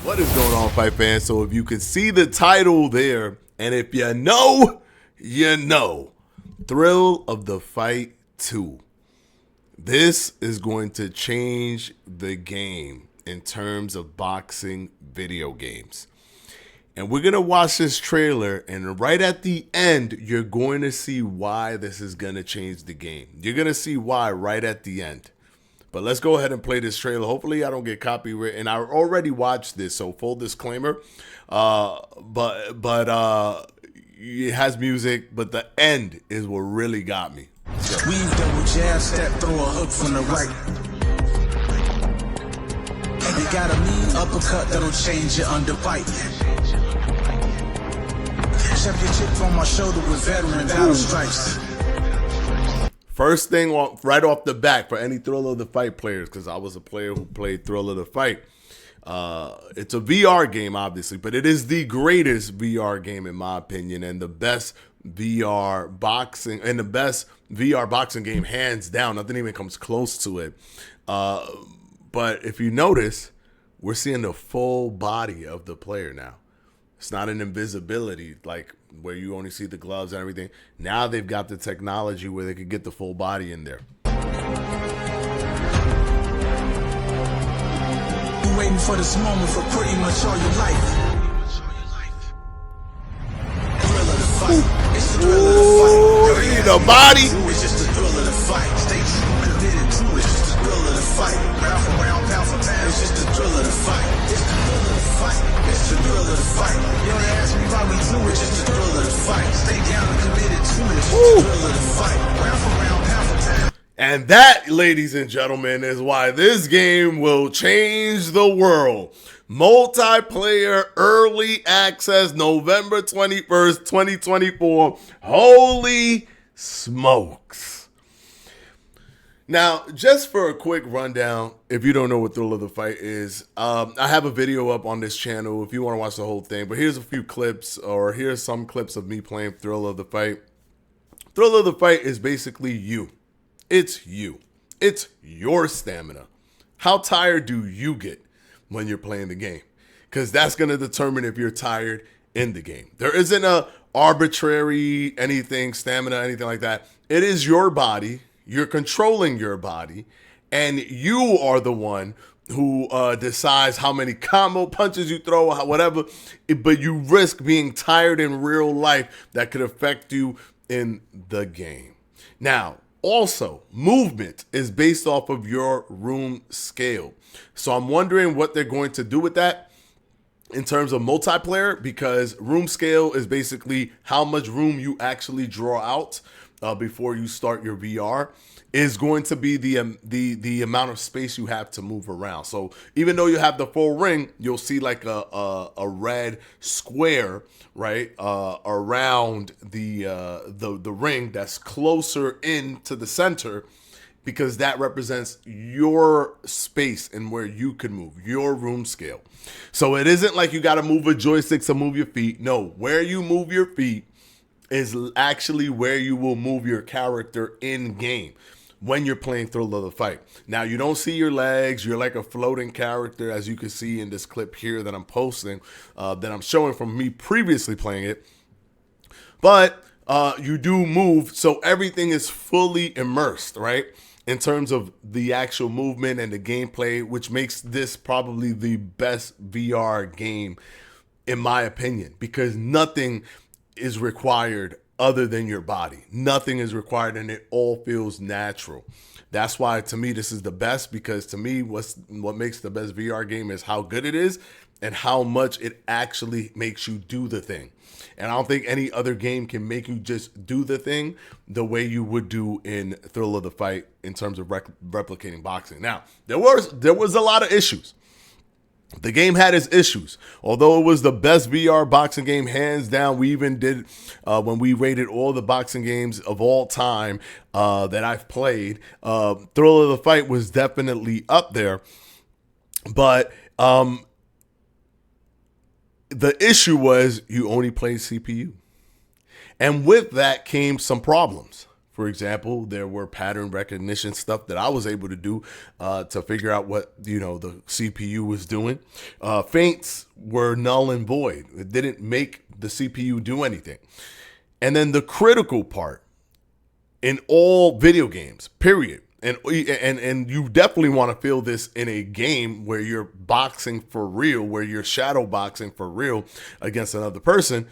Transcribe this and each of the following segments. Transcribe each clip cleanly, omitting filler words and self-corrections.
What is going on, fight fans? So if you can see the title there, and if you know, you know. Thrill of the Fight 2. This is going to change the game in terms of boxing video games. And we're going to watch this trailer, and right at the end, you're going to see why this is going to change the game. You're going to see why right at the end. But let's go ahead and play this trailer. Hopefully I don't get copyright. And I already watched this, so full disclaimer. But it has music, but the end is what really got me. Weave double jab, step, throw a hook from the right. And they got a mean uppercut that'll change your underbite. Chef your chip on my shoulder with veteran battle stripes. First thing right off the back for any Thrill of the Fight players, because I was a player who played Thrill of the Fight. It's a VR game, obviously, but it is the greatest VR game in my opinion, and the best VR boxing game hands down. Nothing even comes close to it. But if you notice, we're seeing the full body of the player now. It's not an invisibility like where you only see the gloves and everything. Now they've got the technology where they could get the full body in there. You waiting for this moment for pretty much all your life. Thrill of the fight. It's the thrill of the fight. You need a body. It's just the thrill of the fight. Stay true, committed to it. It's just the thrill of the fight. Round for round, pound for pound. It's just the thrill of the fight. It's the thrill of the fight. It's the thrill of the fight. You don't ask me why we do it. It's just the thrill of the fight. Stay down and committed to it. It's just the thrill of the fight. Round for round, pound for pound. And that, ladies and gentlemen, is why this game will change the world. Multiplayer early access November 21st, 2024. Holy smokes. Now, just for a quick rundown, if you don't know what Thrill of the Fight is, I have a video up on this channel if you want to watch the whole thing. But here's a few clips, or here's some clips of me playing Thrill of the Fight. Thrill of the Fight is basically you. It's you. It's your stamina. How tired do you get when you're playing the game? Because that's going to determine if you're tired in the game. There isn't a arbitrary anything, stamina, anything like that. It is your body. You're controlling your body. And you are the one who decides how many combo punches you throw, whatever. But you risk being tired in real life that could affect you in the game. Now, also, movement is based off of your room scale. So I'm wondering what they're going to do with that in terms of multiplayer, because room scale is basically how much room you actually draw out before you start your VR, is going to be the amount of space you have to move around. So even though you have the full ring, you'll see like a red square, right, around the ring that's closer into the center, because that represents your space and where you can move, your room scale. So it isn't like you got to move a joystick to move your feet. No, where you move your feet is actually where you will move your character in game when you're playing Thrill of the Fight. Now, you don't see your legs. You're like a floating character, as you can see in this clip here that I'm posting, that I'm showing from me previously playing it. But you do move, so everything is fully immersed, right, in terms of the actual movement and the gameplay, which makes this probably the best VR game, in my opinion, because nothing is required other than your body. Nothing is required, and it all feels natural. That's why, to me, this is the best, because to me, what makes the best VR game is how good it is and how much it actually makes you do the thing. And I don't think any other game can make you just do the thing the way you would do in Thrill of the Fight in terms of replicating boxing. Now, there was a lot of issues. The game had its issues. Although it was the best VR boxing game, hands down, we even did, when we rated all the boxing games of all time that I've played, Thrill of the Fight was definitely up there. But the issue was you only played CPU. And with that came some problems. For example, there were pattern recognition stuff that I was able to do to figure out what the CPU was doing. Feints were null and void. It didn't make the CPU do anything. And then the critical part in all video games, period. And you definitely want to feel this in a game where you're boxing for real, where you're shadow boxing for real against another person,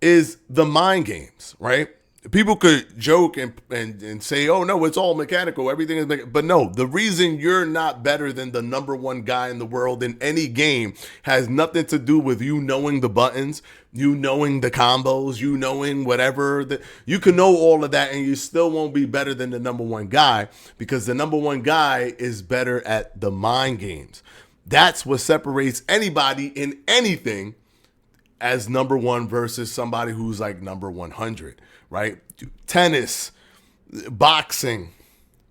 is the mind games, right? People could joke and say, oh, no, it's all mechanical. Everything is mechanical. But no, the reason you're not better than the number one guy in the world in any game has nothing to do with you knowing the buttons, you knowing the combos, you knowing whatever. You can know all of that and you still won't be better than the number one guy, because the number one guy is better at the mind games. That's what separates anybody in anything as number one versus somebody who's like number 100, right? Tennis, boxing,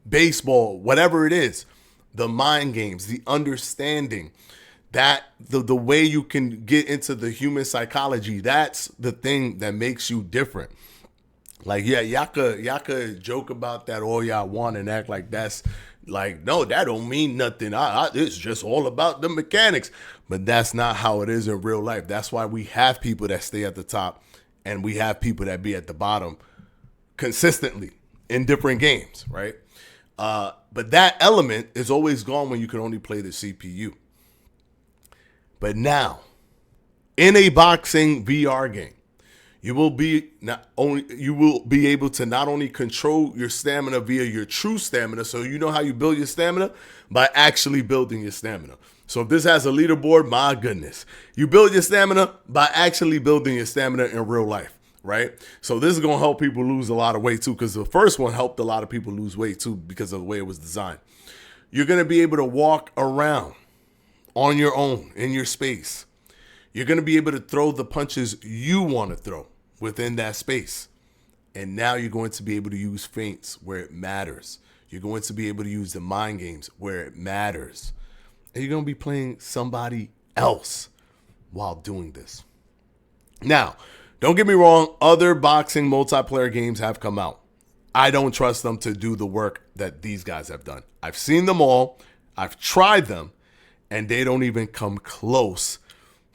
baseball, whatever it is, the mind games, the understanding, that the way you can get into the human psychology, that's the thing that makes you different. Like, yeah, y'all could joke about that all y'all want and act like that's like, no, that don't mean nothing. It's just all about the mechanics. But that's not how it is in real life. That's why we have people that stay at the top and we have people that be at the bottom consistently in different games, right? But that element is always gone when you can only play the CPU. But now, in a boxing VR game, you will be able to not only control your stamina via your true stamina, so you know how you build your stamina by actually building your stamina. So if this has a leaderboard, my goodness, you build your stamina by actually building your stamina in real life, right? So this is gonna help people lose a lot of weight too, because the first one helped a lot of people lose weight too because of the way it was designed. You're gonna be able to walk around on your own in your space. You're going to be able to throw the punches you want to throw within that space. And now you're going to be able to use feints where it matters. You're going to be able to use the mind games where it matters. And you're going to be playing somebody else while doing this. Now, don't get me wrong, other boxing multiplayer games have come out. I don't trust them to do the work that these guys have done. I've seen them all. I've tried them. And they don't even come close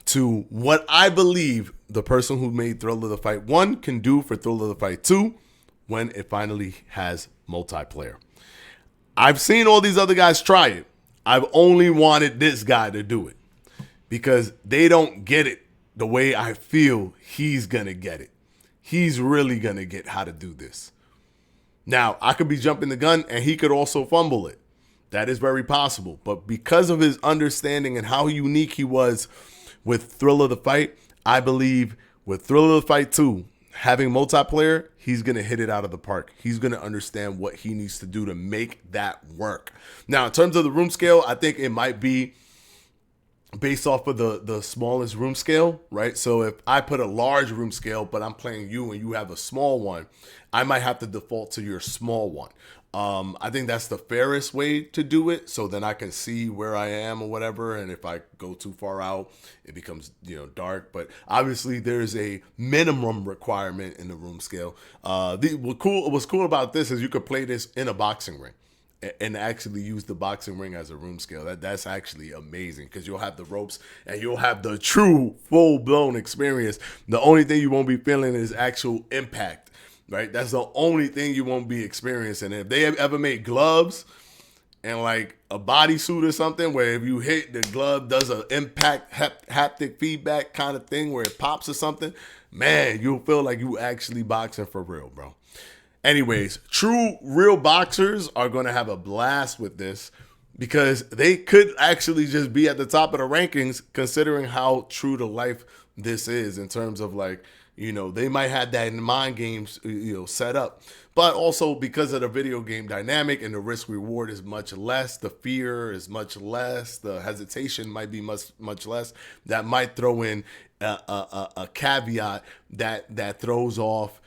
to what I believe the person who made Thrill of the Fight 1 can do for Thrill of the Fight 2 when it finally has multiplayer. I've seen all these other guys try it. I've only wanted this guy to do it because they don't get it the way I feel he's going to get it. He's really going to get how to do this. Now, I could be jumping the gun and he could also fumble it. That is very possible. But because of his understanding and how unique he was with Thrill of the Fight, I believe with Thrill of the Fight 2, having multiplayer, he's going to hit it out of the park. He's going to understand what he needs to do to make that work. Now, in terms of the room scale, I think it might be based off of the smallest room scale, right? So if I put a large room scale, but I'm playing you and you have a small one, I might have to default to your small one. I think that's the fairest way to do it, so then I can see where I am or whatever. And if I go too far out, it becomes dark. But obviously, there's a minimum requirement in the room scale. What's cool about this is you could play this in a boxing ring and actually use the boxing ring as a room scale. That's actually amazing because you'll have the ropes and you'll have the true full-blown experience. The only thing you won't be feeling is actual impact. Right, that's the only thing you won't be experiencing. If they have ever made gloves and like a bodysuit or something, where if you hit the glove does an impact haptic feedback kind of thing where it pops or something, man, you'll feel like you actually boxing for real, bro. Anyways, true real boxers are gonna have a blast with this because they could actually just be at the top of the rankings considering how true to life this is in terms of like. They might have that in mind games, set up. But also because of the video game dynamic and the risk reward is much less, the fear is much less, the hesitation might be much less. That might throw in a caveat that throws off,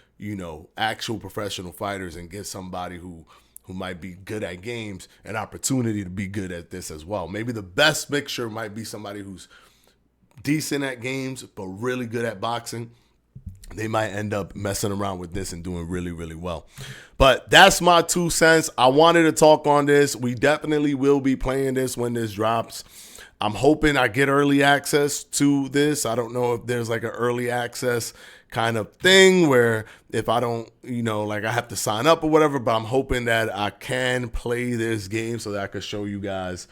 actual professional fighters and gives somebody who might be good at games an opportunity to be good at this as well. Maybe the best mixture might be somebody who's decent at games but really good at boxing. they might end up messing around with this and doing really, really well. But that's my 2 cents. I wanted to talk on this. We definitely will be playing this when this drops. I'm hoping I get early access to this. I don't know if there's like an early access kind of thing where if I don't, like I have to sign up or whatever, but I'm hoping that I can play this game so that I can show you guys,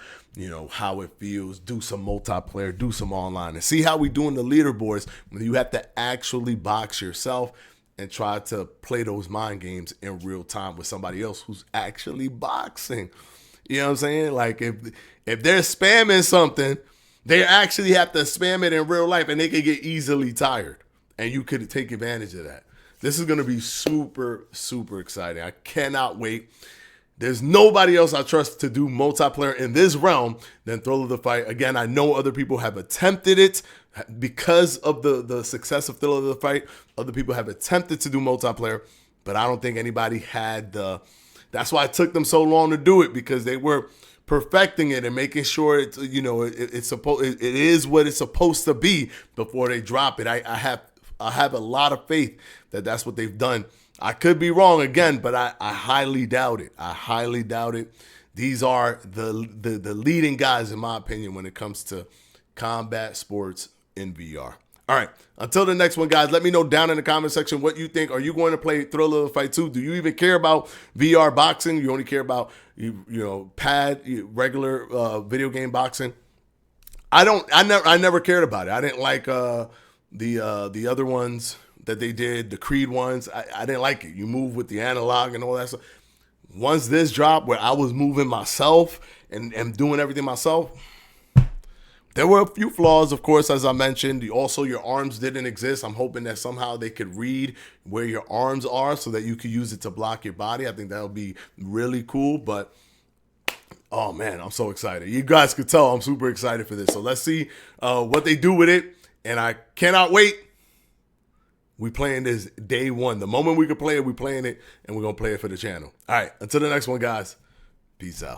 how it feels, do some multiplayer, do some online, and see how we do in the leaderboards when you have to actually box yourself and try to play those mind games in real time with somebody else who's actually boxing. You know what I'm saying? Like if they're spamming something, they actually have to spam it in real life and they can get easily tired. And you could take advantage of that. This is going to be super, super exciting. I cannot wait. There's nobody else I trust to do multiplayer in this realm than Thrill of the Fight. Again, I know other people have attempted it because of the success of Thrill of the Fight. Other people have attempted to do multiplayer, but I don't think anybody had the... That's why it took them so long to do it, because they were perfecting it and making sure it is what it's supposed to be before they drop it. I have a lot of faith that that's what they've done. I could be wrong again, but I highly doubt it. I highly doubt it. These are the leading guys, in my opinion, when it comes to combat sports in VR. All right, until the next one, guys, let me know down in the comment section what you think. Are you going to play Thrill of the Fight 2? Do you even care about VR boxing? You only care about pad, regular video game boxing? I never cared about it. I didn't like the other ones that they did, the Creed ones. I didn't like it. You move with the analog and all that stuff. Once this dropped, where I was moving myself and doing everything myself, there were a few flaws, of course, as I mentioned. Also, your arms didn't exist. I'm hoping that somehow they could read where your arms are so that you could use it to block your body. I think that would be really cool. But, oh, man, I'm so excited. You guys could tell I'm super excited for this. So let's see what they do with it. And I cannot wait. We playing this day one. The moment we can play it, we playing it. And we're going to play it for the channel. All right, until the next one, guys. Peace out.